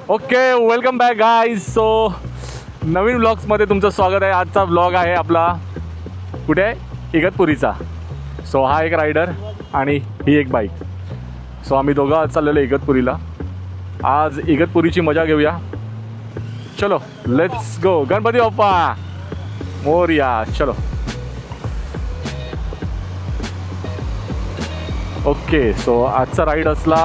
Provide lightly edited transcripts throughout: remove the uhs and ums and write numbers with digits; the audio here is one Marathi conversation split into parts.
Okay, welcome back guys. So नवीन व्लॉग्समध्ये तुमचं स्वागत आहे. आजचा व्लॉग आहे आपला कुठे आहे, इगतपुरीचा. सो हा एक रायडर आणि ही एक बाईक. सो आम्ही दोघं आज चाललेलो इगतपुरीला. आज इगतपुरीची मजा घेऊया. चलो लेट्स गो. गणपती बाप्पा मोरया. चलो. ओके, सो आजचा राईड असला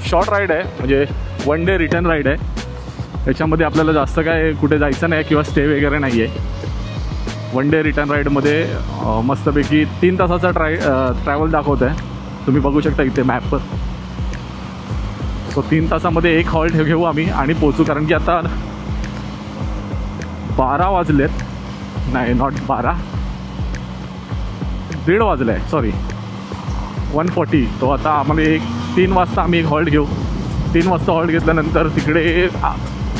शॉर्ट राईड आहे, म्हणजे वन डे रिटर्न राईड आहे. याच्यामध्ये आपल्याला जास्त काय कुठे जायचं नाही किंवा स्टे वगैरे नाही आहे. वन डे रिटर्न राईडमध्ये मस्तपैकी 3 तासाचा ट्रॅव्हल दाखवत आहे. तुम्ही बघू शकता इथे मॅपवर. सो 3 तासामध्ये एक हॉल्ट घेऊ आम्ही आणि पोचू. कारण की आता 12 वाजलेत. नाही, नॉट 12, 1:30 वाजले आहे. सॉरी, 1:40. तो आता आम्हाला 3 वाजता आम्ही एक हॉल्ट घेऊ. 3 वाजता हॉल्ट घेतल्यानंतर तिकडे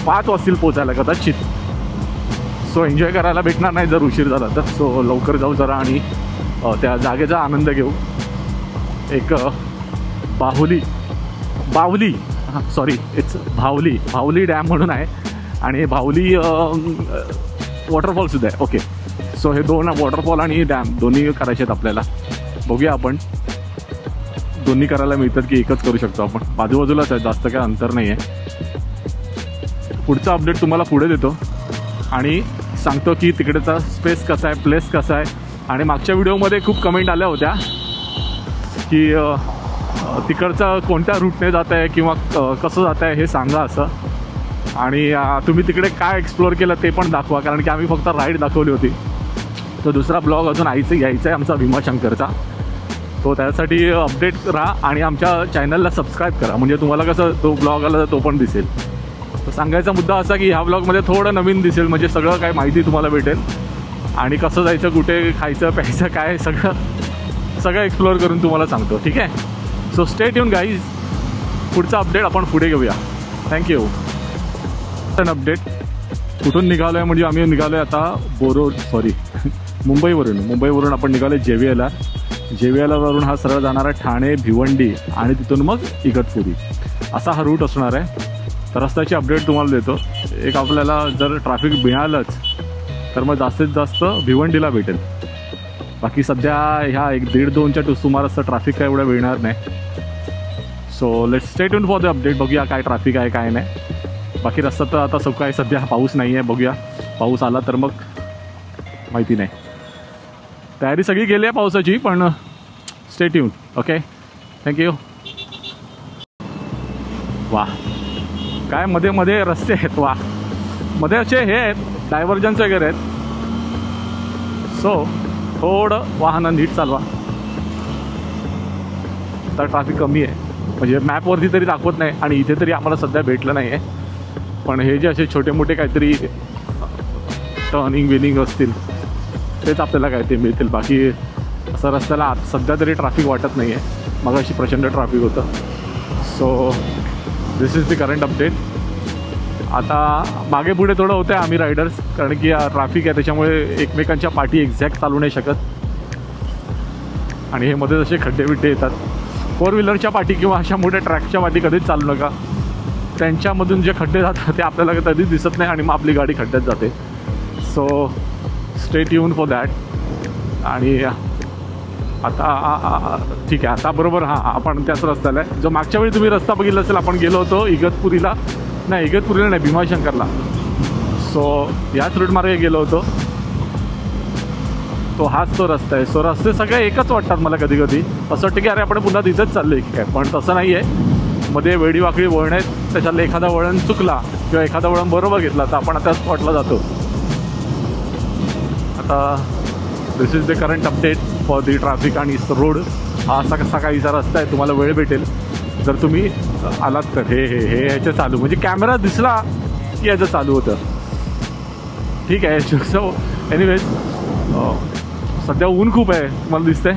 5 वाजतील पोचायला कदाचित. सो एन्जॉय करायला भेटणार नाही जर उशीर झाला तर. सो लवकर जाऊ जरा आणि त्या जागेचा आनंद घेऊ. एक बाहुली सॉरी इट्स भावली डॅम म्हणून आहे आणि भावली वॉटरफॉलसुद्धा आहे. ओके, सो हे 2 वॉटरफॉल आणि डॅम दोन्ही करायचे आहेत आपल्याला. बघूया आपण दोन्ही करायला मिळतात की एकच करू शकतो आपण. बाजूबाजूलाच आहे, जास्त काय अंतर नाही आहे. पुढचा अपडेट तुम्हाला पुढे देतो आणि सांगतो की तिकडेचा स्पेस कसा आहे, प्लेस कसा आहे. आणि मागच्या व्हिडिओमध्ये खूप कमेंट आल्या होत्या की तिकडचं कोणत्या रूटने जात आहे किंवा कसं जात आहे हे सांगा असं. आणि तुम्ही तिकडे काय एक्सप्लोअर केलं ते पण दाखवा. कारण की आम्ही फक्त राईड दाखवली होती. तो दुसरा ब्लॉग अजून घ्यायचा आहे आमचा भीमाशंकरचा. तो त्यासाठी अपडेट करा आणि आमच्या चॅनलला सबस्क्राईब करा. म्हणजे तुम्हाला कसं तो ब्लॉग आला तर तो पण दिसेल. तर सांगायचा मुद्दा असा की ह्या ब्लॉगमध्ये थोडं नवीन दिसेल. म्हणजे सगळं काय माहिती तुम्हाला भेटेल आणि कसं जायचं, कुठे खायचं प्यायचं काय सगळं एक्सप्लोअर करून तुम्हाला सांगतो. ठीक आहे. So stay tune guys. पुढचा अपडेट आपण पुढे घेऊया. थँक्यू. अपडेट कुठून निघालो आहे, म्हणजे आम्ही निघालो आहे आता मुंबईवरून आपण निघालो आहे JVLR वरून हा सरळ जाणार आहे ठाणे, भिवंडी आणि तिथून मग इगतपुरी. असा हा रूट असणार आहे. तर रस्त्याची अपडेट तुम्हाला देतो. एक आपल्याला जर ट्रॅफिक मिळालंच तर मग जास्तीत जास्त भिवंडीला भेटेल. बाकी सध्या ह्या 1-1.5-2च्या सुमारास ट्रॅफिक काय एवढं मिळणार नाही. So let's stay tune for the update. बघूया काय ट्रॅफिक आहे काय नाही. बाकी रस्ता तर आता काय सध्या पाऊस नाही आहे. बघूया पाऊस आला तर मग माहिती नाही. तयारी सगळी केली आहे पावसाची, पण स्टे ट्यून. Okay, thank you. वा, काय मध्ये मध्ये रस्ते आहेत. वा, मध्ये असे हे आहेत डायव्हर्जन्स वगैरे आहेत. सो थोडं वाहनं नीट चालवा तर ट्रॅफिक कमी आहे. म्हणजे मॅपवरती तरी दाखवत नाही आणि इथे तरी आम्हाला सध्या भेटलं नाही आहे. पण हे जे असे छोटे मोठे काहीतरी टर्निंग असतील तेच आपल्याला काय ते मिळतील. बाकी असं रस्त्याला सध्या तरी ट्रॅफिक वाटत नाही आहे. मग अशी प्रचंड ट्रॅफिक होतं. So this is the current update. आता मागे पुढे थोडं होतं आहे आम्ही रायडर्स, कारण की ट्रॅफिक आहे त्याच्यामुळे एकमेकांच्या पाठी एक्झॅक्ट चालू नाही शकत. आणि हे मध्ये जसे खड्डे बिड्डे येतात 4 व्हीलरच्या पाठी किंवा अशा मोठ्या ट्रॅकच्या पाठी कधीच चालू नका. त्यांच्यामधून जे खड्डे जातात ते आपल्याला कधीच दिसत नाही आणि मग आपली गाडी खड्ड्यात जाते. So stay tune for that. आणि आता ठीक आहे, आता बरोबर आपण त्याच रस्त्याला आहे जो मागच्या वेळी तुम्ही रस्ता बघितला असेल. आपण गेलो होतो इगतपुरीला नाही भीमाशंकरला. सो याच रूटमार्गे गेलो होतो. तो हाच तो रस्ता आहे. सो रस्ते सगळे एकच वाटतात मला कधी कधी. असं वाटतं की अरे आपण पुन्हा तिथेच चाललो आहे काय, पण तसं नाही आहे. मध्ये वेडीवाकडी वळण आहेत, त्याच्यातलं एखादा वळण चुकला किंवा एखादा वळण बरोबर घेतला तर आपण आता स्पॉटला जातो. आता this is the current update for the traffic आणि रोड. हा असा कसा काहीसा रस्ता आहे, तुम्हाला वेळ भेटेल जर तुम्ही आलात तर. हे ह्याचं चालू म्हणजे कॅमेरा दिसला की याचं चालू होतं. ठीक आहे. सो एनिवेज सध्या ऊन खूप आहे, तुम्हाला दिसतंय.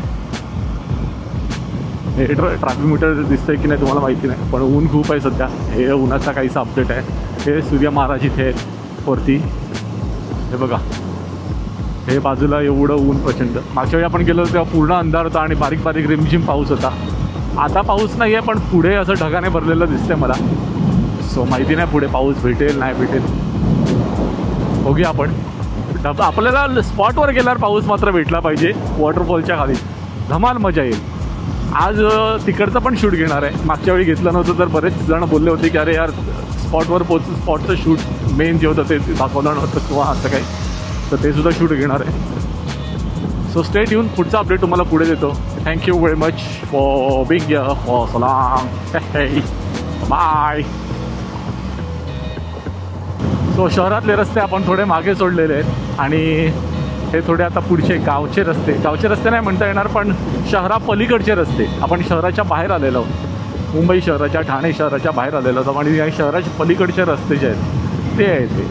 हे ट्रॅफिक मीटर दिसतंय की नाही तुम्हाला माहिती नाही, पण ऊन खूप आहे सध्या. हे उन्हाचा काहीसा अपडेट आहे. हे सूर्य महाराज इथे वरती हे बघा. हे बाजूला एवढं ऊन प्रचंड. मागच्या वेळी आपण गेलो तेव्हा पूर्ण अंधार होता आणि बारीक बारीक रिमझिम पाऊस होता. आता पाऊस नाही आहे पण पुढे असं ढगाने भरलेलं दिसतंय मला. सो माहिती नाही पुढे पाऊस भेटेल नाही भेटेल, बघूया आपण. आपल्याला स्पॉटवर गेल्यावर पाऊस मात्र भेटला पाहिजे. वॉटरफॉलच्या खाली धमाल मजा येईल. आज तिकडचं पण शूट घेणार आहे. मागच्या वेळी घेतलं नव्हतं तर बरेच जण बोलले होते की अरे यार स्पॉटवर स्पॉटचं शूट मेन जे होतं ते दाखवलं नव्हतं किंवा असं काही, तर ते सुद्धा शूट घेणार आहे. सो स्टेट येऊन पुढचा अपडेट तुम्हाला पुढे देतो. Thank you very much for being for सलाम बाय. सो शहरातले रस्ते आपण थोडे मागे सोडलेले आहेत आणि हे थोडे आता पुढचे गावचे रस्ते नाही म्हणता येणार, पण शहरापलीकडचे रस्ते. आपण शहराच्या बाहेर आलेलो आहोत, मुंबई शहराच्या, ठाणे शहराच्या बाहेर आलेलो आहोत आणि या शहराच्या पलीकडचे रस्ते जे आहेत ते आहेत ते.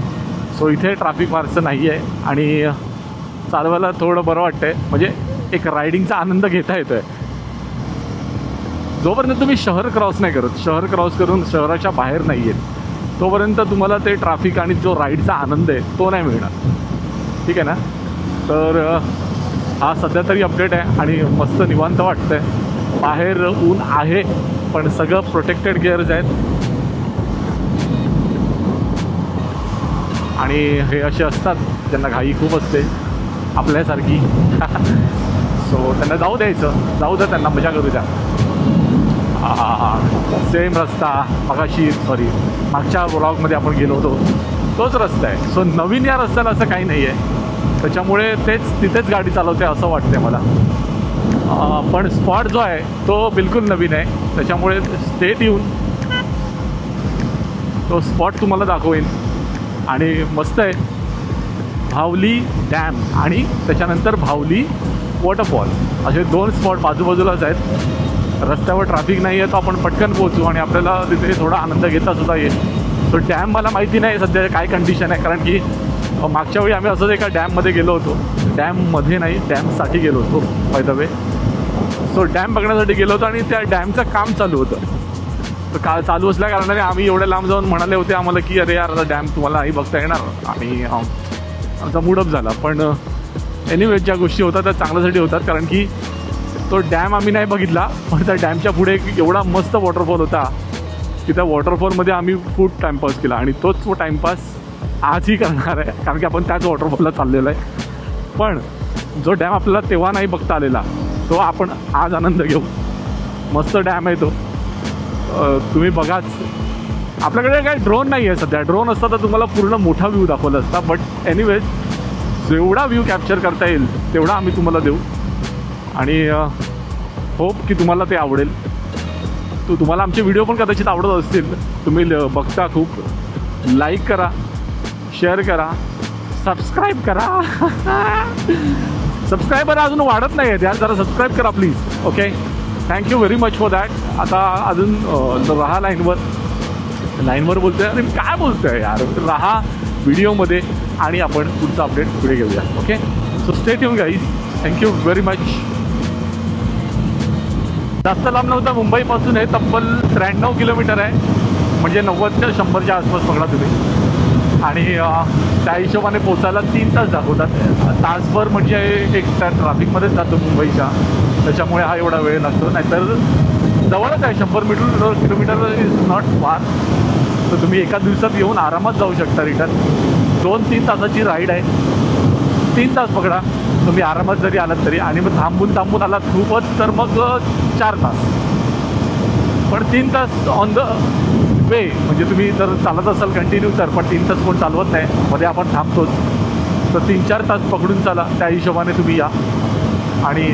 सो इथे ट्रॅफिक फारसं नाही आहे आणि चालवायला थोडं बरं वाटतंय, म्हणजे एक रायडिंगचा आनंद घेता येतो आहे. जोपर्यंत तुम्ही शहर क्रॉस नाही करत, शहर क्रॉस करून शहराच्या बाहेर नाही आहेत, तोपर्यंत तुम्हाला ते ट्रॅफिक आणि जो राईडचा आनंद आहे तो नाही मिळणार. ठीक आहे ना. तर हा सध्या तरी अपडेट आहे आणि मस्त निवांत वाटतं आहे. बाहेर ऊन आहे पण सगळं प्रोटेक्टेड गिअर्स आहेत आणि हे असे असतात ज्यांना घाई खूप असते आपल्यासारखी. सो त्यांना जाऊ द्यायचं, जाऊ द्या त्यांना, मजा करू द्या. सेम रस्ता मागच्या व्लॉगमध्ये आपण गेलो होतो तोच रस्ता आहे. सो नवीन या रस्त्याला असं काही नाही आहे, त्याच्यामुळे तिथेच गाडी चालवते असं वाटते मला. पण स्पॉट जो आहे तो बिलकुल नवीन आहे, त्याच्यामुळे स्टेट येऊन तो स्पॉट तुम्हाला दाखवेन. आणि मस्त आहे. भावली डॅम आणि त्याच्यानंतर भावली वॉटरफॉल असे 2 स्पॉट बाजूबाजूलाच आहेत. रस्त्यावर ट्रॅफिक नाही आहे तर आपण पटकन पोहोचू आणि आपल्याला तिथे थोडा आनंद घेता सुद्धा येईल. सो डॅम मला माहिती नाही सध्या काय कंडिशन आहे, कारण की मागच्या वेळी आम्ही असंच एका डॅममध्ये गेलो होतो. डॅममध्ये नाही, डॅमसाठी गेलो होतो by the way. So dam बघण्यासाठी गेलो होतो आणि त्या डॅमचं काम चालू होतं. तर चालू असल्या कारणाने आम्ही एवढ्या लांब जाऊन म्हणाले होते आम्हाला की अरे यार आता डॅम तुम्हाला नाही बघता येणार आणि आमचा मूडअप झाला. पण एनिवेज ज्या गोष्टी होतात त्या चांगल्यासाठी होतात, कारण की तो डॅम आम्ही नाही बघितला पण त्या डॅमच्या पुढे एक एवढा मस्त वॉटरफॉल होता की त्या वॉटरफॉलमध्ये आम्ही खूप टाईमपास केला आणि तोच टाईमपास आजही करणार आहे, कारण की आपण त्याच वॉटरफॉलला चाललेलो आहे. पण जो डॅम आपल्याला तेव्हा नाही बघता आलेला तो आपण आज आनंद घेऊ. मस्त डॅम आहे तो, तुम्ही बघाच. आपल्याकडे काही ड्रोन नाही आहे सध्या. ड्रोन असता तर तुम्हाला पूर्ण मोठा व्ह्यू दाखवला असता, बट एनिवेज जेवढा व्ह्यू कॅप्चर करता येईल तेवढा आम्ही तुम्हाला देऊ आणि होप की तुम्हाला ते आवडेल. तुम्हाला आमचे व्हिडिओ पण कदाचित आवडत असतील, तुम्ही बघता खूप. लाईक करा, शेअर करा, सबस्क्राईब करा. सबस्क्रायबर अजून वाढत नाही आहेत यार, जरा सबस्क्राईब करा please. Okay, thank you very much for that. आता अजून राहा लाईनवर बोलतो आहे, अरे काय बोलतो आहे यार, राहा व्हिडिओमध्ये आणि आपण पुढचा अपडेट पुढे घेऊया. Okay, so stay tune guys. Thank you very much. जास्त लांब नव्हता, मुंबईपासून हे तब्बल 93 किलोमीटर आहे, म्हणजे 90 ते 100च्या आसपास पकडा तुम्ही. आणि त्या हिशोबाने पोचायला 3 तास दाखवतात. तासभर म्हणजे एक त्या ट्रॅफिकमध्येच जातो मुंबईच्या, त्याच्यामुळे हा एवढा वेळ लागतो. नाहीतर जवळच आहे, 100 किलोमीटर इज नॉट फार. तर तुम्ही एका दिवसात येऊन आरामात जाऊ शकता रिटर्न. 2-3 तासाची राईड आहे, 3 तास पकडा तुम्ही आरामात जरी आलात तरी. आणि मग थांबून आलात खूपच तर मग 4 तास. पण 3 तास ऑन द वे, म्हणजे तुम्ही जर चालत असाल कंटिन्यू तर. पण 3 तास कोण चालवत नाही, मध्ये आपण थांबतोच. तर 3-4 तास पकडून चाला, त्या हिशोबाने तुम्ही या. आणि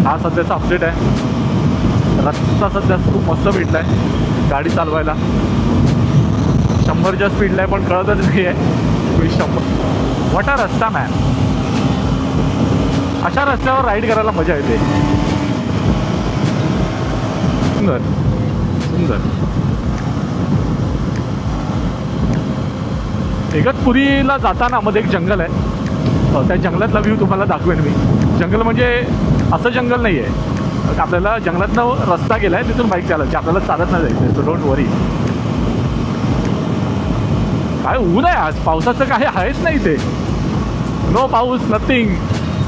हा सध्याचा अपडेट आहे. रस्ता सध्या खूप मस्त भेटला आहे गाडी चालवायला. 100च्या स्पीडला आहे पण कळतच नाही आहे तुम्ही 100. मोठा रस्ता मॅम, अशा रस्त्यावर राईड करायला मजा येते. सुंदर सुंदर. इगतपुरीला जाताना मध्ये एक जंगल आहे, त्या जंगलातला व्ह्यू तुम्हाला दाखवेन मी. जंगल म्हणजे असं जंगल नाही आहे, आपल्याला जंगलातनं रस्ता गेला आहे, तिथून बाईक चालायची, आपल्याला चालत नाही जायचं. सो डोंट वरी. काय ऊन आहे आज, पावसाचं काही आहेच नाही ते. नो पाऊस, नथिंग.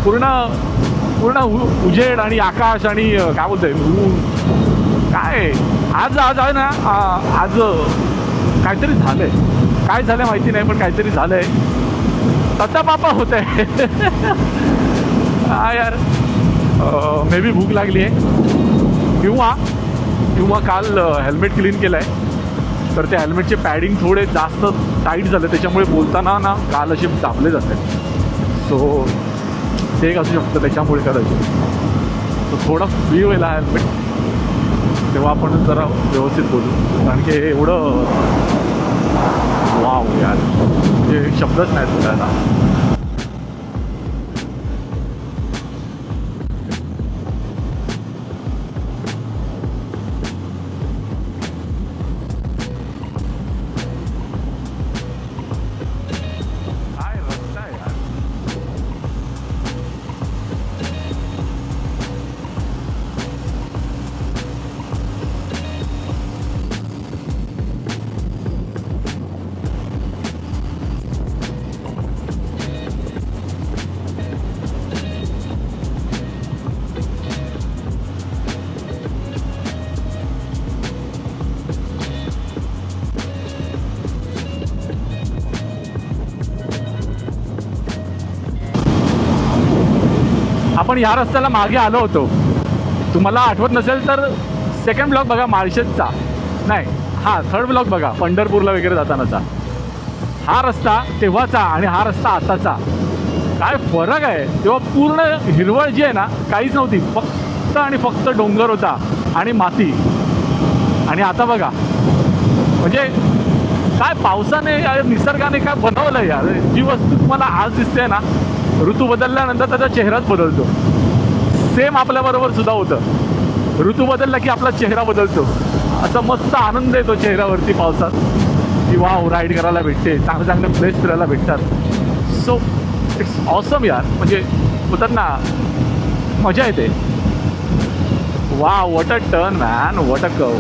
पूर्ण उजेड आणि आकाश आणि काय बोलतंय ऊन. काय आज आहे ना, आज काहीतरी झालंय, काय झालंय माहिती नाही, पण काहीतरी झालंय. तता पापा होत आहे. हा यार, मे बी भूक लागली आहे किंवा काल हेल्मेट क्लीन केलं आहे, तर ते हेल्मेटचे पॅडिंग थोडे जास्त टाईट झाले, त्याच्यामुळे बोलताना ना काल असे दाबले जातात. सो ते एक असू शकतं त्याच्यामुळे कदाचित. तो थोडा फ्री होईल हा हेल्मेट, तेव्हा आपण जरा व्यवस्थित बोलू. कारण की हे एवढं वाव यार, म्हणजे शब्दच नाहीत बोलायला. आपण ह्या रस्त्याला मागे आलो होतो, तुम्हाला आठवत नसेल तर सेकंड ब्लॉक बघा माळशेजचा, नाही हा थर्ड ब्लॉक बघा पंढरपूरला वगैरे जातानाचा. हा रस्ता तेव्हाचा आणि हा रस्ता आताचा काय फरक आहे. तेव्हा पूर्ण हिरवळ जी आहे ना काहीच नव्हती, फक्त आणि फक्त डोंगर होता आणि माती. आणि आता बघा, म्हणजे काय पावसाने निसर्गाने काय बनवलं यार. जी वस्तू तुम्हाला आज दिसते ना, ऋतू बदलल्यानंतर त्याचा चेहराच बदलतो. सेम आपल्याबरोबर सुद्धा होतं, ऋतू बदलला की आपला चेहरा बदलतो. असा मस्त आनंद येतो चेहऱ्यावरती पावसात, की वाव राईड करायला भेटते, चांगले चांगले प्लेस फिरायला भेटतात. सो इट्स ऑसम यार, म्हणजे होतात ना, मजा येते. Wow, what a turn man, what a curve.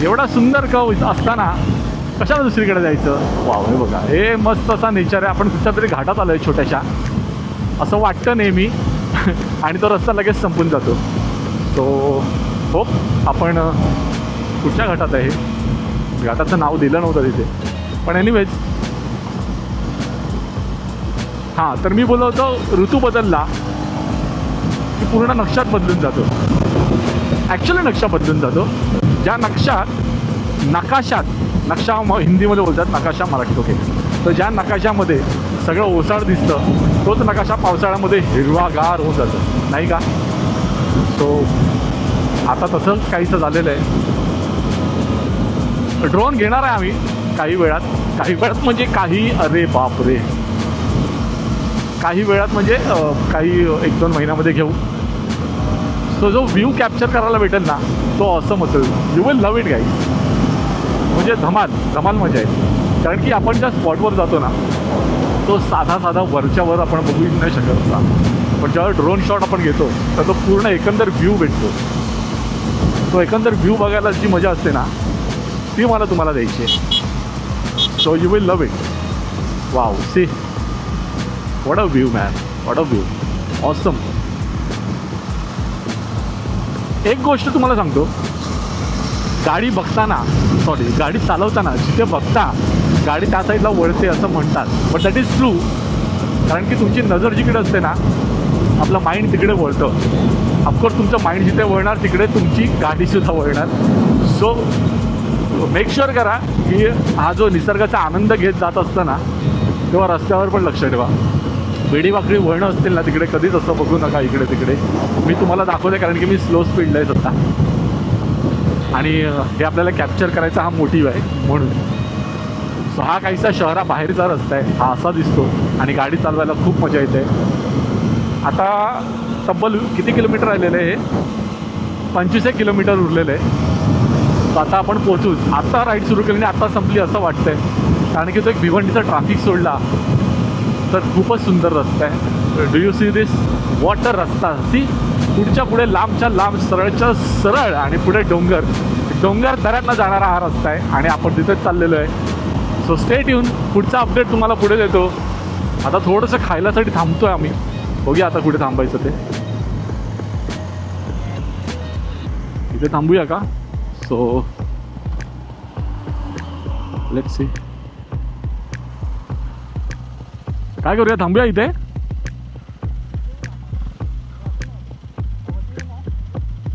एवढा सुंदर कर्व असताना कशाला दुसरीकडे जायचं. वाव, हे बघा, हे मस्त असा नेचर आहे. आपण कुठच्या तरी घाटात आलो आहे छोट्याशा, असं वाटतं नेहमी. आणि तो रस्ता लगेच संपून जातो. सो होप आपण कुठच्या घाटात आहे, घाटाचं नाव दिलं नव्हतं तिथे, पण एनिवेज. हां, तर मी बोललो होतो ऋतू बदलला की पूर्ण नक्षात बदलून जातो. ॲक्च्युली नक्षा बदलून जातो. ज्या नकाशात नक्षा हिंदीमध्ये बोलतात, नकाशा मराठीत ओके. तर ज्या नकाशामध्ये सगळं ओसाड दिसतं, तोच नकाशा पावसाळ्यामध्ये हिरवागार होऊन जातो, नाही का. सो आता तसंच काहीसं झालेलं आहे. ड्रोन घेणार आहे आम्ही काही वेळात म्हणजे अरे बापरे, काही वेळात म्हणजे काही 1-2 महिन्यामध्ये घेऊ. सो जो व्ह्यू कॅप्चर करायला भेटेल ना, तो ऑसम असेल. You will love it guys. म्हणजे धमाल मजा आहे. कारण की आपण ज्या स्पॉटवर जातो ना, तो साधा वरच्यावर आपण बघू नाही शकत असा, पण जेव्हा ड्रोन शॉट आपण घेतो तर तो पूर्ण एकंदर व्ह्यू भेटतो. तो एकंदर व्ह्यू बघायला जी मजा असते ना, ती मला तुम्हाला द्यायची आहे. So you will love it. Wow, see what a view man, what a view, awesome. एक गोष्ट तुम्हाला सांगतो, गाडी चालवताना जिथे बघता गाडी त्या साईडला वळते असं म्हणतात, बट दॅट इज ट्रू. कारण की तुमची नजर जिकडे असते ना, आपलं माइंड तिकडे वळतं. ऑफकोर्स तुमचं माइंड जिथे वळणार तिकडे तुमची गाडीसुद्धा वळणार. सो मेक शुअर करा की हा जो निसर्गाचा आनंद घेत जात असताना, तेव्हा रस्त्यावर पण लक्ष ठेवा. वेडीवाकडी वळणं असतील ना तिकडे, कधीच असं बघू नका इकडे तिकडे. मी तुम्हाला दाखवलं कारण की मी स्लो स्पीडला आहे सध्या, आणि हे आपल्याला कॅप्चर करायचा हा मोटिव्ह आहे म्हणून. सो हा काहीसा शहराबाहेरचा रस्ता आहे, हा असा दिसतो आणि गाडी चालवायला खूप मजा येते. आता तब्बल किती किलोमीटर राहिलेलं आहे, 25 किलोमीटर उरलेलं आहे. तर आता आपण पोहोचूच. आत्ता राईड सुरू केली आणि आत्ता संपली असं वाटतंय, कारण की तो एक भिवंडीचा ट्रॅफिक सोडला तर खूपच सुंदर रस्ता आहे. Do you see this, what a रस्ता. सी, पुढच्या पुढे लांबच्या लांब सरळच्या सरळ आणि पुढे डोंगर दऱ्यातनं जाणारा हा रस्ता आहे आणि आपण तिथेच चाललेलो आहे. सो स्टे ट्यून, पुढचा अपडेट तुम्हाला पुढे देतो. आता थोडंसं खायलासाठी थांबतो आहे आम्ही, बघूया आता कुठे थांबायचं ते. इथे थांबूया का? So let's see. काय करूया, थांबूया इथे.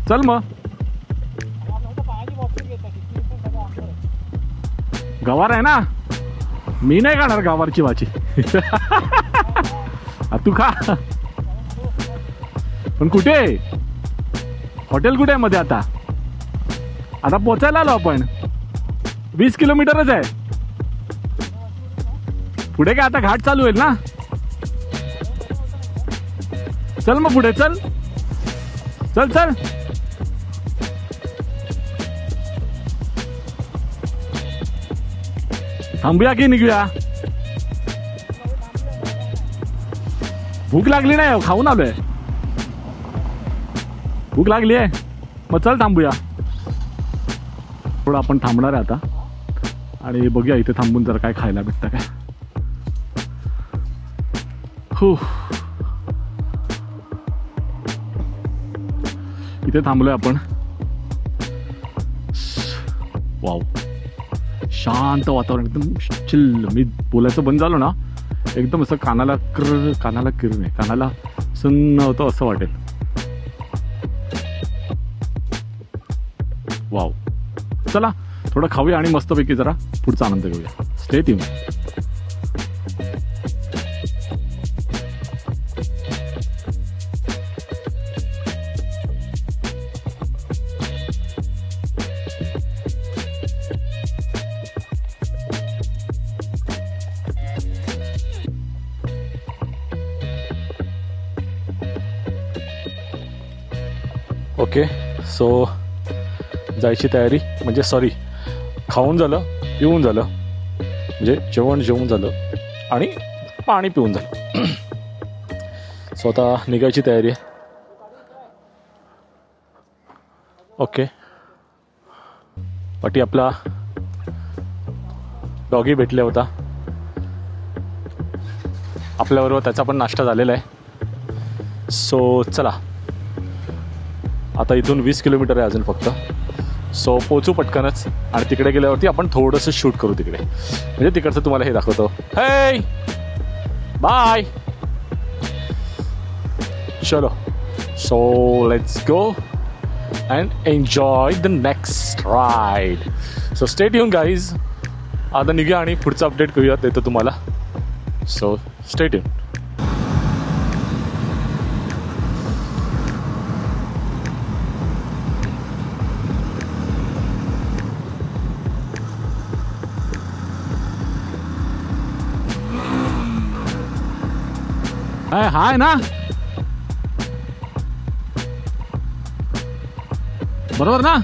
चल मग. गवार आहे ना, मी नाही खाणार गवारची भाजी. तू खा. पण कुठे हॉटेल, कुठे आहे मध्ये? आता पोचायला आलो आपण. 20 किलोमीटरच आहे पुढे. काय आता घाट चालू होईल ना. चल मग पुढे चल. चल चल. थांबूया की निघूया? भूक लागली नाही, खाऊन आलोय. भूक लागली आहे, मग चल थांबूया. थोडं आपण थांबणार आहे आता आणि बघूया इथे थांबून जर काय खायला भेटतं काय. हो, इथे थांबलोय आपण. वाव, शांत वातावरण, एकदम चिल्ल. मी बोलायचं बंद झालो ना, एकदम असं कानाला किर नाही, कानाला सुन्न होतं असं वाटेल. वाव. चला थोडं खाऊया आणि मस्तपैकी जरा पुढचा आनंद घेऊया. Stay tune. ओके, सो जायची तयारी. म्हणजे सॉरी, खाऊन झालं, पिऊन झालं, म्हणजे जेवण झालं आणि पाणी पिऊन झालं. सो आता निघायची तयारी आहे. ओके, पाठी आपला डॉगी भेटला होता आपल्याबरोबर, त्याचा पण नाश्ता झालेला आहे. सो चला, आता इथून 20 किलोमीटर आहे अजून फक्त. सो पोचू पटकनच आणि तिकडे गेल्यावरती आपण थोडंसं शूट करू तिकडे, म्हणजे तिकडचं तुम्हाला हे दाखवतो. हे बाय. चलो, so let's go and enjoy the next ride. So stay tune guys. आता निघूया आणि पुढचं अपडेट करूयात, देतो तुम्हाला. So stay tune. हाय ना, बरोबर ना.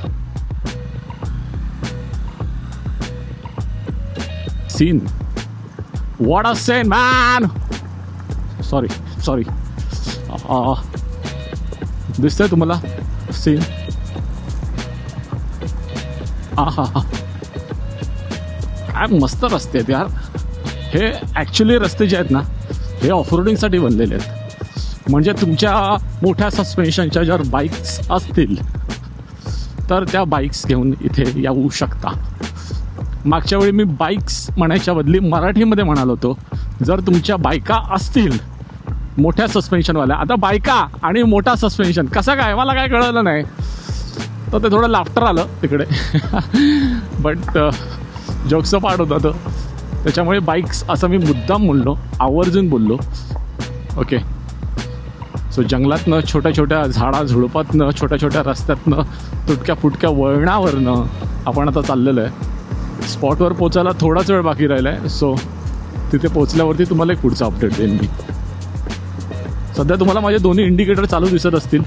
Scene, what a scene man. Sorry दिसतंय तुम्हाला सीन? हा, काय मस्त रस्ते आहेत यार हे. ॲक्च्युली रस्ते जे आहेत ना, हे ऑफरोडिंगसाठी बनलेले आहेत. म्हणजे तुमच्या मोठ्या सस्पेन्शनच्या जर बाईक्स असतील तर त्या बाईक्स घेऊन इथे येऊ शकता. मागच्या वेळी मी बाईक्स म्हणायच्या बदली मराठीमध्ये म्हणालो होतो. जर तुमच्या बायका असतील मोठ्या सस्पेन्शनवाल्या, आता बायका आणि मोठा सस्पेन्शन कसं काय मला काय कळलं नाही, तर ते थोडं लाफ्टर आलं तिकडे. बट जोक्सचं पार्ट होता तो, त्याच्यामुळे बाईक्स असं मी मुद्दाम बोललो, आवर्जून बोललो. ओके, सो जंगलातनं, छोट्या छोट्या झाडाझुडपातनं, छोट्या छोट्या रस्त्यातनं, तुटक्या फुटक्या वळणावरनं आपण आता चाललेलं आहे. स्पॉटवर पोचायला थोडाच वेळ बाकी राहिला आहे. सो तिथे पोचल्यावरती तुम्हाला एक पुढचा अपडेट देईन मी. सध्या तुम्हाला माझे दोन्ही इंडिकेटर चालू दिसत असतील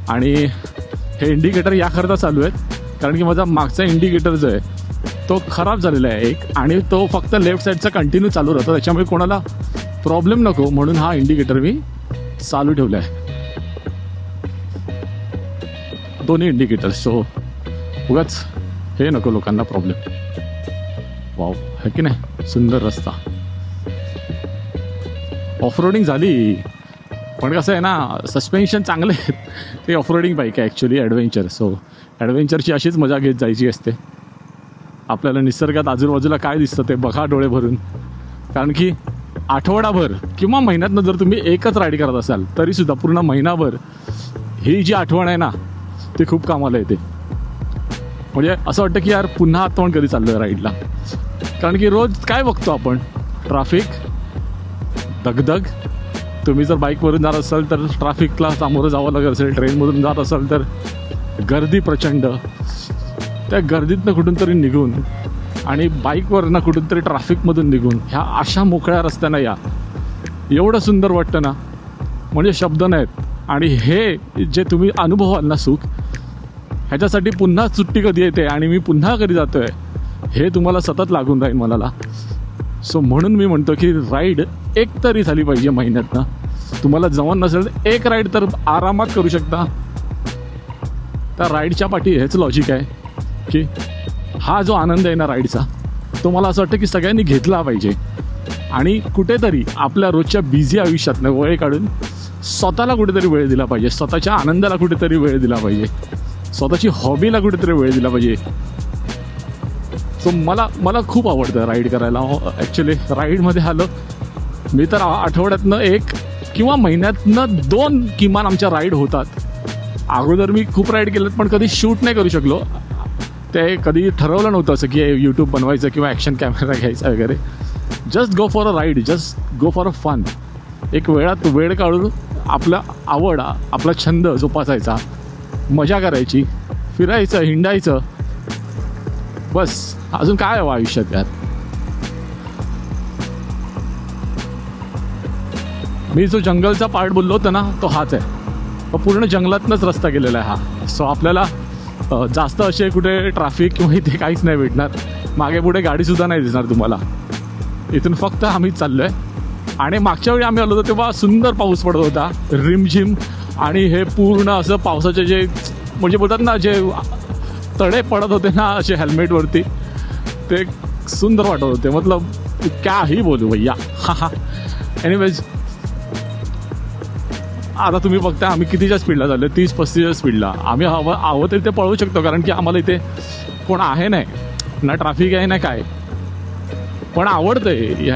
आणि हे इंडिकेटर याकरता चालू आहेत कारण की माझा मागचा इंडिकेटर जो आहे तो खराब झालेला आहे एक, आणि तो फक्त लेफ्ट साईडचा कंटिन्यू चालू राहतो. त्याच्यामुळे कोणाला प्रॉब्लेम नको म्हणून हा इंडिकेटर मी चालू ठेवला आहे, दोन्ही इंडिकेटर. सो उगाच हे नको लोकांना प्रॉब्लेम. वाव, है की नाही सुंदर रस्ता. ऑफरोडिंग झाली, पण कसं आहे ना, सस्पेन्शन चांगले आहेत. ते ऑफरोडिंग बाईक आहे ॲक्च्युली, ॲडव्हेंचर. सो ॲडव्हेंचरची अशीच मजा घेत जायची असते. आपल्याला निसर्गात आजूबाजूला काय दिसतं ते बघा डोळे भरून. कारण की आठवडाभर किंवा महिन्यातनं जर तुम्ही एकच राईड करत असाल तरीसुद्धा पूर्ण महिनाभर ही जी आठवण आहे ना ती खूप कामाला येते. म्हणजे असं वाटतं की यार पुन्हा आपण कधी चाललो आहे राईडला. कारण की रोज काय बघतो आपण, ट्रॅफिक, दगदग. तुम्ही जर बाईकवरून जात असाल तर ट्रॅफिकला सामोरं जावं लागत असेल, ट्रेनमधून जात असाल तर गर्दी प्रचंड. त्या गर्दीतनं कुठून तरी निघून आणि बाईकवरनं कुठून तरी ट्रॅफिकमधून निघून ह्या अशा मोकळ्या रस्त्यानं या, एवढं सुंदर वाटतं ना, म्हणजे शब्द नाहीत. आणि हे जे तुम्ही अनुभवाल ना सुख, ह्याच्यासाठी पुन्हा सुट्टी कधी येते आणि मी पुन्हा कधी जातो आहे हे तुम्हाला सतत लागून राहील मनाला. सो म्हणून मी म्हणतो की राईड एक तरी झाली पाहिजे महिन्यातनं. तुम्हाला जमत नसेल तर एक राईड तर आरामात करू शकता. त्या राईडच्या पाठी हेच लॉजिक आहे की हा जो आनंद आहे ना राईडचा, तो मला असं वाटतं की सगळ्यांनी घेतला पाहिजे. आणि कुठेतरी आपल्या रोजच्या बिझी आयुष्यातनं वेळ काढून स्वतःला कुठेतरी वेळ दिला पाहिजे, स्वतःच्या आनंदाला कुठेतरी वेळ दिला पाहिजे, स्वतःची हॉबीला कुठेतरी वेळ दिला पाहिजे. सो मला खूप आवडतं राईड करायला. ॲक्च्युली राईडमध्ये आलं मी तर आठवड्यातनं एक किंवा महिन्यातनं 2 किमान आमच्या राईड होतात. अगोदर मी खूप राईड केलेत पण कधी शूट नाही करू शकलो. ते कधी ठरवलं नव्हतं असं की यूट्यूब बनवायचं किंवा ॲक्शन कॅमेरा घ्यायचा वगैरे. Just go for a ride, just go for a fun. एक वेळ काढून आपला आवड, आपला छंद जोपासायचा, मजा करायची, फिरायचं, हिंडायचं, बस. अजून काय हवं आयुष्यात यार. मी जो जंगलचा पार्ट बोललो होतो ना तो हाच आहे. पूर्ण जंगलातनंच रस्ता गेलेला आहे हा. सो आपल्याला जास्त असे कुठे ट्रॅफिक किंवा इथे काहीच नाही भेटणार. मागे पुढे गाडीसुद्धा नाही दिसणार तुम्हाला. इथून फक्त आम्ही चाललो आहे. आणि मागच्या वेळी आम्ही आलो होतो तेव्हा सुंदर पाऊस पडत होता, रिमझिम. आणि हे पूर्ण असं पावसाचे जे म्हणजे बोलतात ना, जे तडे पडत होते ना असे हेल्मेटवरती, ते सुंदर वाटत होते. मतलब क्या ही बोलू भैया. हा. एनिवेज, आता तुम्ही बघता आम्ही कितीच्या स्पीडला चाललो, 30-35च्या स्पीडला. आम्ही हवं तरी ते पळवू शकतो कारण की आम्हाला इथे कोण आहे नाही, ना ट्रॅफिक आहे ना काय. पण आवडतंय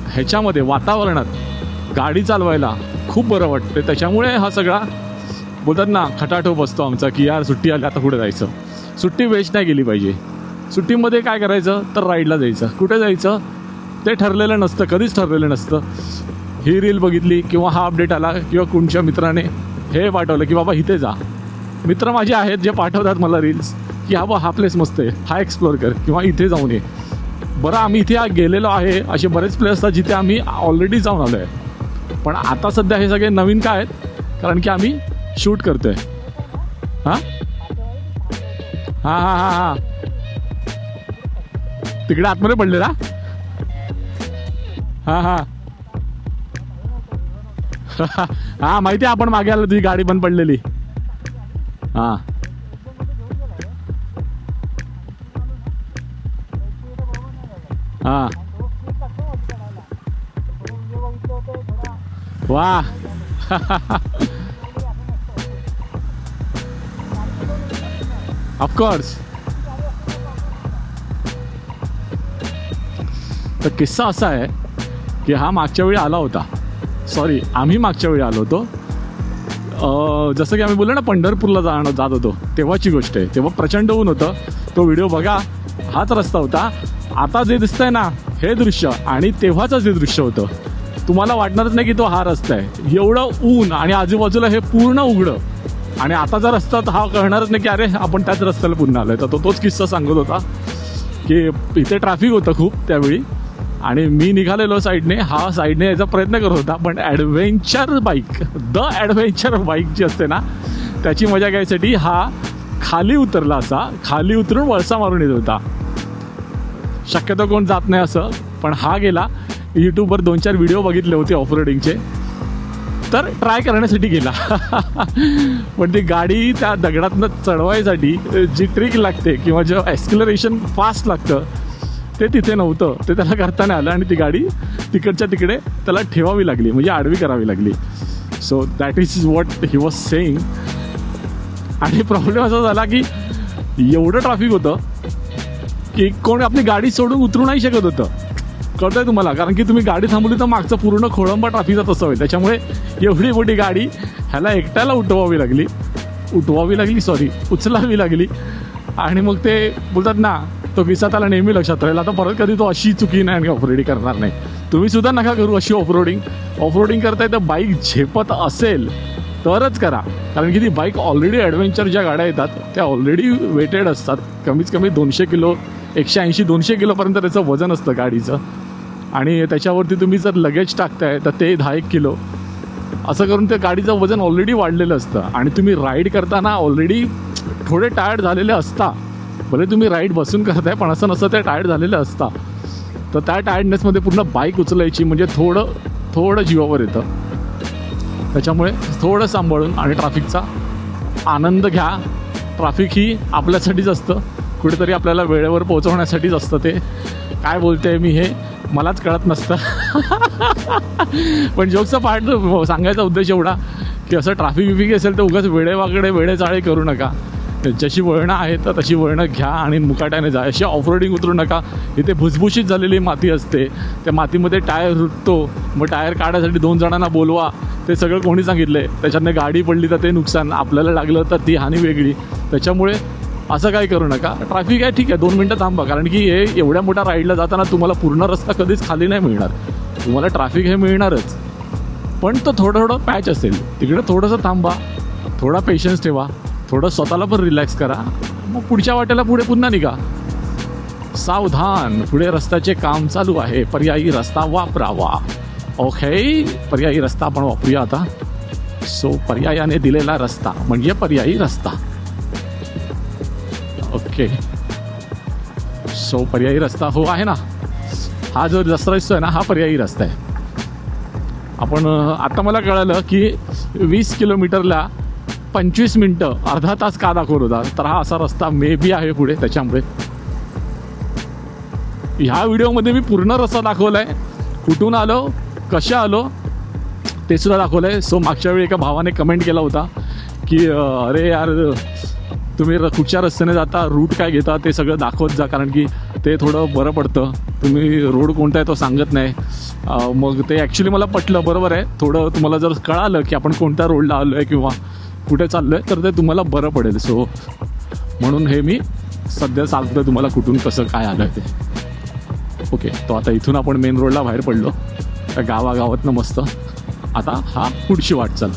ह्याच्यामध्ये वातावरणात गाडी चालवायला खूप बरं वाटतं. त्याच्यामुळे हा सगळा बोलतात ना खटाटो बसतो आमचा की यार सुट्टी आली आता कुठे जायचं. सुट्टी वेस्ट नाही गेली पाहिजे. सुट्टीमध्ये काय करायचं तर राईडला जायचं. कुठे जायचं ते ठरलेलं नसतं, कधीच ठरलेलं नसतं. ही रील बघितली किंवा हा अपडेट आला किंवा कोणत्या मित्राने हे पाठवलं की बाबा इथे जा. मित्र माझे आहेत जे पाठवतात मला रील्स की हा प्लेस मस्त आहे, हा एक्सप्लोअर कर किंवा इथे जाऊन ये. बरं, आम्ही इथे गेलेलो आहे, असे बरेच प्लेस असतात जिथे आम्ही ऑलरेडी जाऊन आलो आहे. पण आता सध्या हे सगळे नवीन काय आहेत कारण की आम्ही शूट करतोय. हां हां हां हां हां तिकडे आतमध्ये पडलेला. हां हां हां माहिती आहे, आपण मागे आलो, तुझी गाडी बंद पडलेली. हां हां वा. ऑफकोर्स. तर किस्सा असा आहे की हा मागच्या वेळी आला होता. सॉरी, आम्ही मागच्या वेळी आलो होतो. जसं की आम्ही बोललो ना पंढरपूरला जात होतो तेव्हाची गोष्ट आहे. तेव्हा प्रचंड ऊन होतं. तो व्हिडिओ बघा, हाच रस्ता होता. आता जे दिसतंय ना हे दृश्य आणि तेव्हाचं जे दृश्य होतं तुम्हाला वाटणारच नाही की तो हा रस्ता आहे. एवढं ऊन आणि आजूबाजूला हे पूर्ण उघडं. आणि आताचा रस्ता हा कळणारच नाही की अरे आपण त्याच रस्त्याला पुन्हा आलोय. तर तोच किस्सा सांगत होता की इथे ट्रॅफिक होतं खूप त्यावेळी आणि मी निघालेलो साईडने, हा साईडने यायचा प्रयत्न करत होता. पण ॲडव्हेंचर बाईक जी असते ना त्याची मजा घ्यायसाठी हा खाली उतरला. असा खाली उतरून वळसा मारून येत होता. शक्यतो कोण जात नाही असं, पण हा गेला. यूट्यूबवर 2-4 व्हिडिओ बघितले होते ऑफरोडिंगचे, तर ट्राय करण्यासाठी गेला. पण ती गाडी त्या दगडातनं चढवायसाठी जी ट्रिक लागते किंवा जे ॲक्सिलरेशन फास्ट लागतं ते तिथे नव्हतं, ते त्याला करता नाही आलं आणि ती गाडी तिकडच्या तिकडे त्याला ठेवावी लागली, म्हणजे आडवी करावी लागली. So that is what he was saying. आणि प्रॉब्लेम असा झाला की एवढं ट्रॅफिक होतं की कोण आपली गाडी सोडून उतरू नाही शकत होतं. कळतंय तुम्हाला? कारण की तुम्ही गाडी थांबवली तर मागचं पूर्ण खोळंबा ट्रॅफिकचा तसं होईल. त्याच्यामुळे एवढी मोठी गाडी ह्याला एकट्याला उचलावी लागली. उचलावी लागली. आणि मग ते बोलतात ना, तो किस्सा त्याला नेहमी लक्षात राहील. आता परत कधी तो अशी चुकी नाही आणि ऑफरोडिंग करणार नाही. तुम्ही सुद्धा नका करू अशी ऑफरोडिंग करताय तर बाईक झेपत असेल तरच करा. कारण की ती बाईक ऑलरेडी ॲडव्हेंचर ज्या गाड्या येतात त्या ऑलरेडी वेटेड असतात. कमीत कमी 200 किलो, 180-200 किलोपर्यंत त्याचं वजन असतं गाडीचं. आणि त्याच्यावरती तुम्ही जर लगेज टाकताय तर ते 10-1 किलो असं करून त्या गाडीचं वजन ऑलरेडी वाढलेलं असतं. आणि तुम्ही राईड करताना ऑलरेडी थोडे टायर्ड झालेले असता. भले तुम्ही राईड बसून करताय पण असं नसतं, ते टायर्ड झालेलं असता. तर त्या टायर्डनेसमध्ये पूर्ण बाईक उचलायची म्हणजे थोडं जीवावर येतं. त्याच्यामुळे थोडं सांभाळून आणि ट्रॅफिकचा आनंद घ्या. ट्रॅफिक ही आपल्यासाठीच असतं, कुठेतरी आपल्याला वेळेवर पोहोचवण्यासाठीच असतं. ते काय बोलते मी हे मलाच कळत नसतं. पण जोकचा पार्ट सांगायचा उद्देश एवढा की असं ट्रॅफिक असेल तर उगाच वेळेचाळे करू नका. जशी वळणं आहेत तर तशी वळणं घ्या आणि मुकाट्याने जा. अशी ऑफरोडिंग उतरू नका. इथे भुसभुशीत झालेली माती असते, त्या मातीमध्ये टायर रुततो. मग टायर काढायसाठी 2 जणांना बोलवा. ते सगळं कोणी सांगितलं आहे? त्याच्यातनं गाडी पडली तर ते नुकसान, आपल्याला लागलं तर ती हानी वेगळी. त्याच्यामुळे असं काही करू नका. ट्रॅफिक आहे ठीक आहे, 2 मिनटं थांबा. कारण की हे एवढ्या मोठ्या राईडला जाताना तुम्हाला पूर्ण रस्ता कधीच खाली नाही मिळणार. तुम्हाला ट्रॅफिक हे मिळणारच, पण तो थोडं पॅच असेल. तिकडे थोडंसं थांबा, थोडा पेशन्स ठेवा, थोडं स्वतःला पण रिलॅक्स करा. मग पुढच्या वाटेला पुढे पुन्हा निघा. सावधान, पुढे रस्त्याचे काम चालू आहे. पर्यायी रस्ता वापरावा. ओके, पर्यायी रस्ता आपण वापरूया आता. सो पर्यायाने दिलेला रस्ता म्हणजे पर्यायी रस्ता. ओके, सो पर्यायी रस्ता हो आहे ना. हा जो रस्ता दिसतोय ना, हा पर्यायी रस्ता आहे. आपण आता मला कळालं की 20 किलोमीटरला 25 मिनटं, अर्धा तास का दाखवत होता. तर हा असा रस्ता मे बी आहे पुढे. त्याच्यामुळे ह्या व्हिडिओमध्ये मी पूर्ण रस्ता दाखवला आहे. कुठून आलो, कशा आलो ते सुद्धा दाखवलं आहे. सो मागच्या वेळी एका भावाने कमेंट केला होता की अरे यार तुम्ही कुठच्या रस्त्याने जाता, रूट काय घेता ते सगळं दाखवत जा, कारण की ते थोडं बरं पडतं. तुम्ही रोड कोणता आहे तो सांगत नाही. मग ते ॲक्च्युली मला पटलं. बरोबर आहे, थोडं तुम्हाला जर कळालं की आपण कोणत्या रोडला आलो आहे किंवा कुठे चाललो आहे तर ते तुम्हाला बरं पडेल. सो म्हणून हे मी सध्या सांगतो तुम्हाला कुठून कसं काय आलं ते. ओके, तो आता इथून आपण मेन रोडला बाहेर पडलो त्या गावागावातनं मस्त. आता हा पुढची वाटचाल.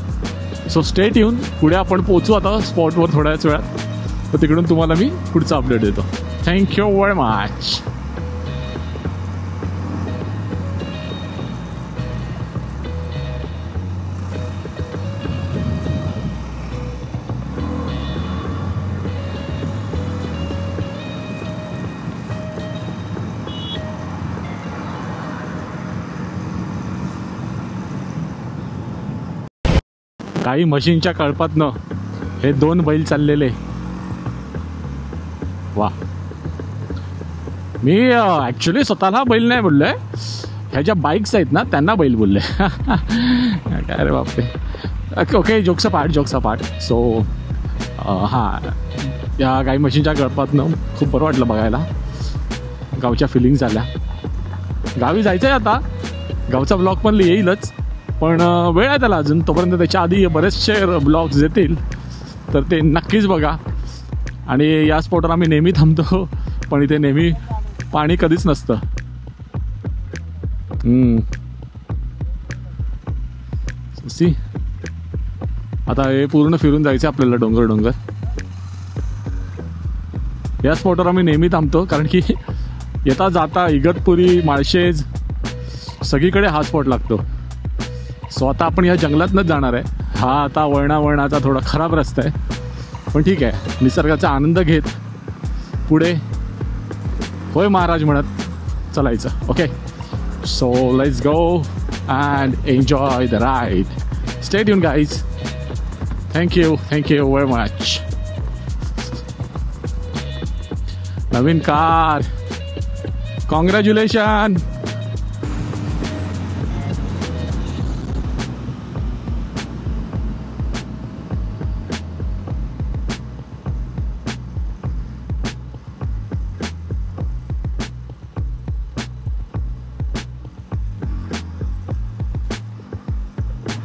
सो स्टेट येऊन पुढे आपण पोहोचू आता स्पॉटवर थोड्याच वेळात. तर तिकडून तुम्हाला मी पुढचा अपडेट देतो. Thank you very much. काही मशीनच्या कळपातनं हे 2 बैल चाललेले. वा, मी ॲक्च्युली स्वतःला बैल नाही बोललोय, ह्या ज्या बाईक्स आहेत ना त्यांना बैल बोलले. काय रे बापरे. Okay, jokes part. सो हां, या काही मशीनच्या कळपातनं खूप बरं वाटलं बघायला. गावच्या फिलिंग्स आल्या. गावी जायचं आहे आता. गावचा ब्लॉग पण येईलच, पण वेळ आहे त्याला अजून. तोपर्यंत त्याच्या आधी बरेचसे ब्लॉग्स येतील तर ते नक्कीच बघा. आणि या स्पॉटवर आम्ही नेहमी थांबतो, पण इथे नेहमी पाणी कधीच नसतं. सी, आता हे पूर्ण फिरून जायचं आपल्याला डोंगर. या स्पॉटवर आम्ही नेहमी थांबतो कारण की येता जाता इगतपुरी, माळशेज सगळीकडे हा स्पॉट लागतो. सो आता आपण या जंगलातनंच जाणार आहे. हा आता वळणाचा थोडा खराब रस्ता आहे, पण ठीक आहे. निसर्गाचा आनंद घेत पुढे होय महाराज म्हणत चालायचं. Okay, so let's go and enjoy the ride. Stay tune guys. Thank you very much. Naveen car congratulation.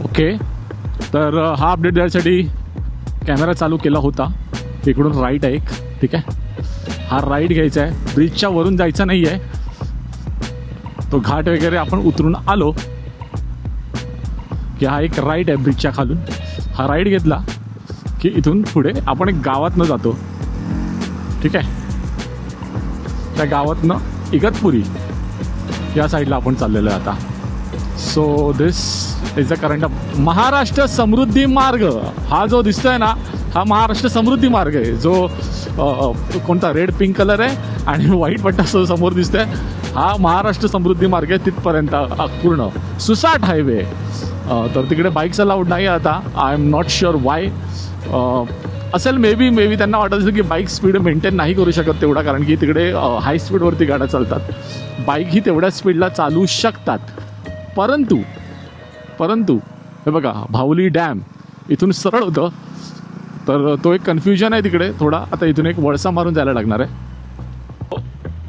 Okay, तर हा अपडेट द्यायसाठी कॅमेरा चालू केला होता. इकडून राईट आहे एक, ठीक आहे. हा राईट घ्यायचा आहे, ब्रिजच्या वरून जायचा नाही आहे. तो घाट वगैरे आपण उतरून आलो की हा एक राईट आहे ब्रिजच्या खालून. हा राईट घेतला की इथून पुढे आपण एक गावातनं जातो, ठीक आहे. त्या गावातनं इगतपुरी या साईडला आपण चाललेलो आहे आता. So this is the current Maharashtra Samruddhi Marg. हा जो दिसतोय ना, हा महाराष्ट्र समृद्धी मार्ग आहे. जो कोणता रेड पिंक कलर आहे आणि व्हाईट पट्टा समोर दिसतोय, हा महाराष्ट्र समृद्धी मार्ग आहे. तिथपर्यंत पूर्ण सुसाट हायवे. तर तिकडे बाईक्स अलाउड नाही आता. I am not sure why असेल. मे बी त्यांना वाटत असेल की बाईक स्पीड मेंटेन नाही करू शकत तेवढा, कारण की तिकडे हाय स्पीडवरती गाड्या चालतात. बाईकही तेवढ्या स्पीडला चालू शकतात. परंतु हे बघा, भावली डॅम इथून सरळ होतं, तर तो एक कन्फ्युजन आहे तिकडे थोडा. आता इथून एक वळसा मारून जायला लागणार आहे.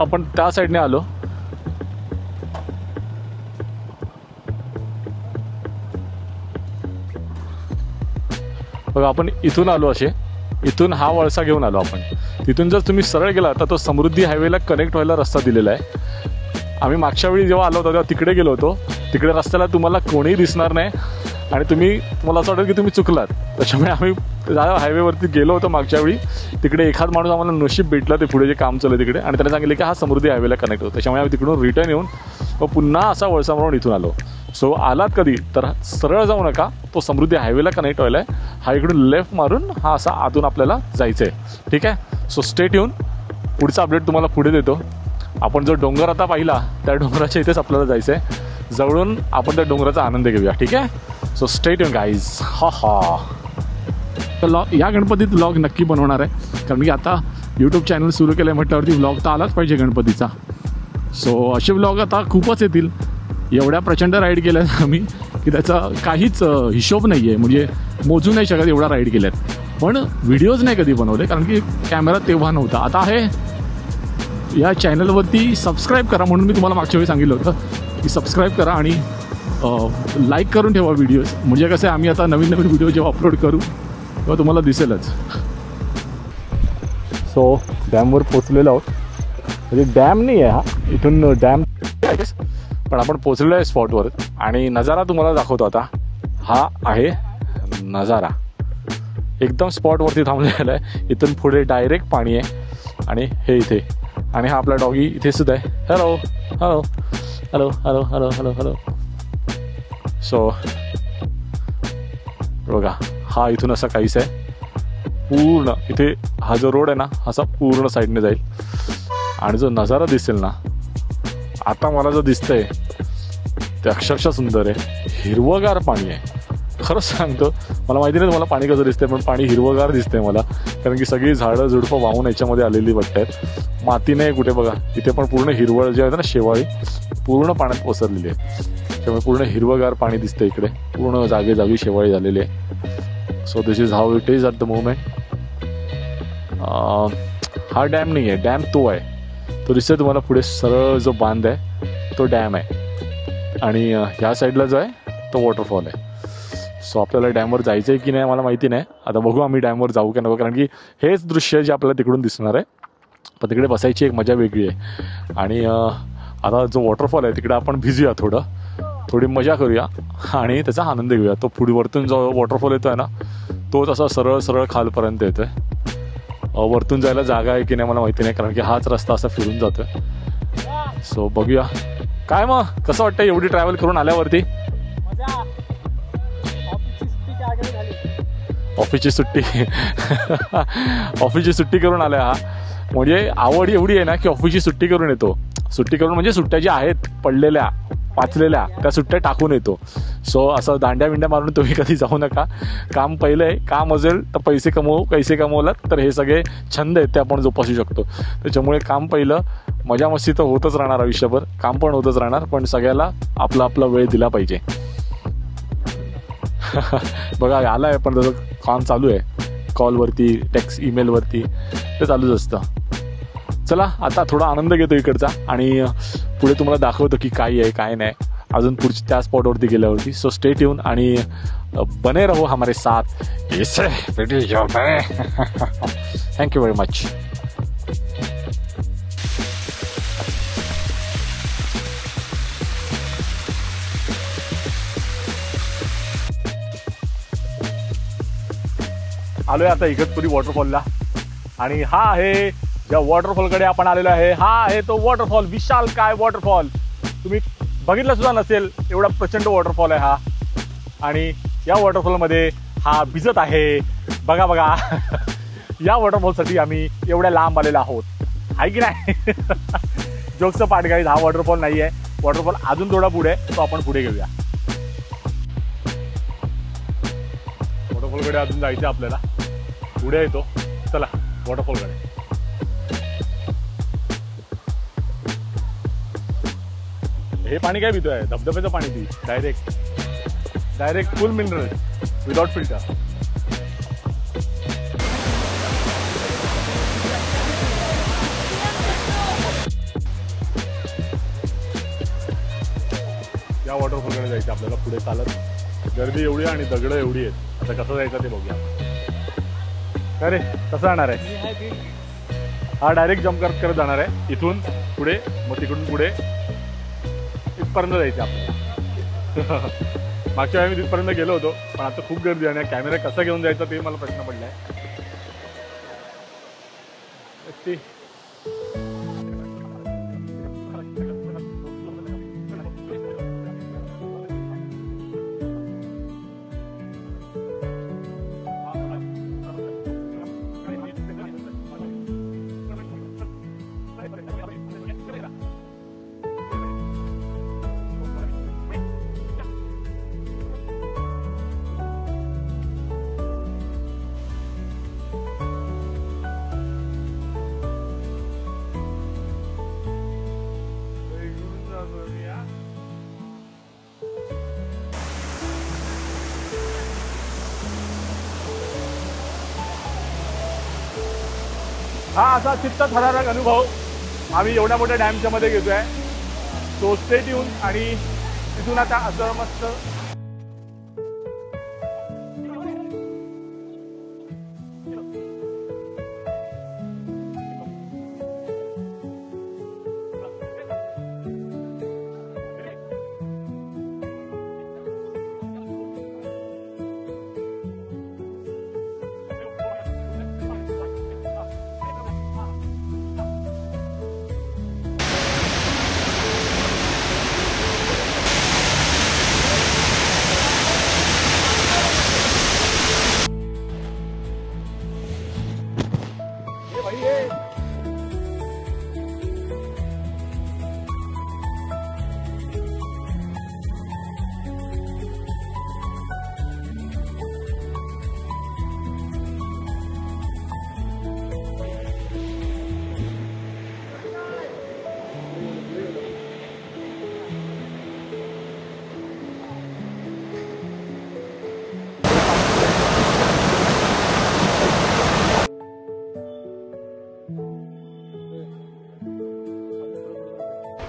आपण त्या साईडने आलो. बघा, आपण इथून आलो, असे इथून हा वळसा घेऊन आलो आपण. तिथून जर तुम्ही सरळ गेला तर तो समृद्धी हायवेला कनेक्ट व्हायला रस्ता दिलेला आहे. आम्ही मागच्या वेळी जेव्हा आलो होतो तेव्हा तिकडे गेलो होतो. तिकडे रस्त्याला तुम्हाला कोणीही दिसणार नाही आणि तुम्हाला असं वाटेल की तुम्ही चुकलात. त्याच्यामुळे आम्ही हायवेवरती गेलो होतो मागच्या वेळी. तिकडे एखाद माणूस आम्हाला नशीब भेटला, ते पुढे जे काम चालू तिकडे, आणि त्याने सांगितलं की हा समृद्धी हायवेला कनेक्ट होतो. त्याच्यामुळे आम्ही तिकडून रिटर्न येऊन पुन्हा असा वळसा मारून इथून आलो. सो आलात कधी तर सरळ जाऊ नका, तो समृद्धी हायवेला कनेक्ट व्हायला आहे. हा इकडून लेफ्ट मारून हा असा आतून आपल्याला जायचं आहे, ठीक आहे. सो स्टेट येऊन पुढचा अपडेट तुम्हाला पुढे देतो. आपण जो डोंगर आता पाहिला त्या डोंगराच्या इथेच आपल्याला जायचं आहे. जवळून आपण त्या डोंगराचा आनंद घेऊया, ठीक आहे. So stay tune guys. या गणपतीत व्लॉग नक्की बनवणार आहे, कारण की आता यूट्यूब चॅनल सुरू केलं आहे म्हटल्यावरती व्लॉग तर आलाच पाहिजे गणपतीचा. सो असे व्लॉग आता खूपच येतील. एवढ्या प्रचंड राईड केल्या आहेत आम्ही की त्याचा काहीच हिशोब नाही आहे. म्हणजे मोजू नाही शकत एवढा राईड केल्यात. पण व्हिडिओज नाही कधी बनवले, कारण की कॅमेरा तेव्हा नव्हता. आता आहे. या चॅनलवरती सबस्क्राईब करा, म्हणून मी तुम्हाला मागच्या वेळी सांगितलं होतं की सबस्क्राईब करा आणि लाईक करून ठेवा व्हिडिओज. म्हणजे कसं आहे, आम्ही आता नवीन व्हिडिओ जेव्हा अपलोड करू तेव्हा तुम्हाला दिसेलच. सो डॅमवर पोचलेलो आहोत. म्हणजे डॅम नाही आहे हा, इथून डॅम पण आपण पोचलेलो आहे स्पॉटवर. आणि नजारा तुम्हाला दाखवतो आता. हा आहे नजारा, एकदम स्पॉटवरती थांबलेला आहे. इथून पुढे डायरेक्ट पाणी आहे आणि हे इथे. आणि हा आपला डॉगी इथे सुद्धा आहे. Hello hello hello hello hello hello hello. So बघा, हा इथून असा काहीच आहे. पूर्ण इथे हा जो रोड आहे ना, असा पूर्ण साईडने जाईल. आणि जो नजारा दिसेल ना आता मला जो दिसतंय ते अक्षरशः सुंदर आहे. हिरवगार पाणी आहे. खरंच सांगतो, मला माहिती नाही तुम्हाला पाणी कसं दिसतंय, पण पाणी हिरवगार दिसतंय मला. कारण की सगळी झाडं झुडपं वाहून याच्यामध्ये आलेली वाटतात. माती नाही कुठे बघा. इथे पण पूर्ण हिरवळ जे आहे ना, शेवाळी पूर्ण पाण्यात पसरलेली आहे. त्यामुळे पूर्ण हिरवगार पाणी दिसतं इकडे. पूर्ण जागेजागी शेवाळी झालेली आहे. So this is how it is at the moment. हा डॅम नाही आहे, डॅम तो आहे. तो दिसतोय तुम्हाला पुढे सरळ जो बांध आहे तो डॅम आहे. आणि ह्या साईडला जो आहे तो वॉटरफॉल आहे. सो आपल्याला डॅमवर जायचं आहे की नाही मला माहिती नाही. आता बघू आम्ही डॅमवर जाऊ का नको, कारण की हेच दृश्य जे आपल्याला तिकडून दिसणार आहे. पण तिकडे बसायची एक मजा वेगळी आहे. आणि आता जो वॉटरफॉल आहे तिकडे आपण भिजूया, थोडी मजा करूया आणि त्याचा आनंद घेऊया. तो पुढे वरतून जो वॉटरफॉल येतो आहे ना, तो तसा सरळ सरळ खालपर्यंत येतो आहे. वरतून जायला जागा आहे की नाही मला माहिती नाही, कारण की हाच रस्ता असा फिरून जातो आहे. सो बघूया. काय मग कसं वाटतं एवढी ट्रॅव्हल करून आल्यावरती? ऑफिसची सुट्टी करून आल्या. हा म्हणजे आवड एवढी आहे ना की ऑफिसची सुट्टी करून येतो. सुट्टी करून म्हणजे सुट्ट्या ज्या आहेत पडलेल्या वाचलेल्या त्या सुट्ट्या टाकून येतो. सो असं दांड्या बिंड्या मारून तुम्ही कधी जाऊ नका. काम पहिलं आहे, काम असेल तर पैसे कमवलात तर हे सगळे छंद आहेत ते आपण जोपासू शकतो. त्याच्यामुळे काम पहिलं, मजा मस्ती तर होतच राहणार आयुष्यभर, काम पण होतच राहणार, पण सगळ्याला आपला आपला वेळ दिला पाहिजे. बघा आलाय पण तसं काम चालू आहे, कॉलवरती, टेक्स्ट, ईमेलवरती ते चालूच असतं. चला आता थोडा आनंद घेतो इकडचा आणि पुढे तुम्हाला दाखवतो की काय आहे काय नाही अजून पुढच्या त्या स्पॉटवरती गेल्यावरती. सो स्टे ट्यून आणि बने रहो हमारे साथ. Thank you very much. आलोय आता इगतपुरी वॉटरफॉलला आणि हा आहे ज्या वॉटरफॉलकडे आपण आलेलो आहे, हा आहे तो वॉटरफॉल, विशालकाय वॉटरफॉल. तुम्ही बघितलं सुद्धा नसेल एवढा प्रचंड वॉटरफॉल आहे हा. आणि या वॉटरफॉलमध्ये हा भिजत आहे. बघा बघा या वॉटरफॉलसाठी आम्ही एवढ्या लांब आलेलो आहोत, आहे की नाही? जोक्सचं पाठ गाईज, हा वॉटरफॉल नाही आहे. वॉटरफॉल अजून थोडा पुढे आहे, तो आपण पुढे घेऊया. वॉटरफॉलकडे अजून जायचं आपल्याला, पुढे येतो. चला वॉटरफॉलकडे. हे पाणी काय पितोय? धबधब्याचं पाणी पी. डायरेक्ट फुल मिनरल विदाउट फिल्टर. या वॉटरफॉलकडे जायचं आपल्याला पुढे चालत. गर्दी एवढी आणि दगडं एवढी आहेत. आता कसं जायचं ते बघूया. अरे कसं जाणार आहे? हा डायरेक्ट जम्प करत जाणार आहे इथून पुढे, मग तिकडून पुढे इथपर्यंत जायचं आपल्याला. मागच्या वेळी मी तिथपर्यंत गेलो होतो, पण आता खूप गर्दी आहे. कॅमेरा कसा घेऊन जायचा ते मला प्रश्न पडलाय. हा असा चित्तथरारक अनुभव आम्ही एवढ्या मोठ्या डॅमच्या मध्ये घेतोय. सो स्टे ट्यून आणि तिथून आता असं मस्त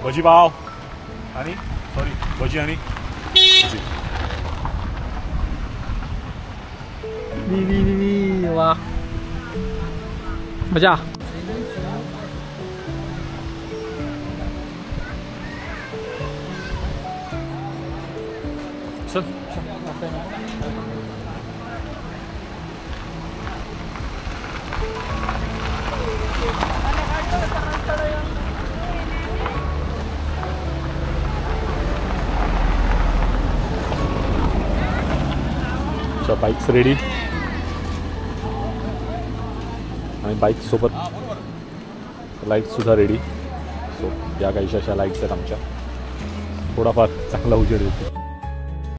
भजी पाव आणि भजी आणि वाह मजा. चल बाईक्स रेडी आणि बाईक सोबत लाईट्स सुद्धा रेडी. सो या काहीशा अशा लाईट्स आहेत आमच्या. थोडाफार चांगला उजेड देते.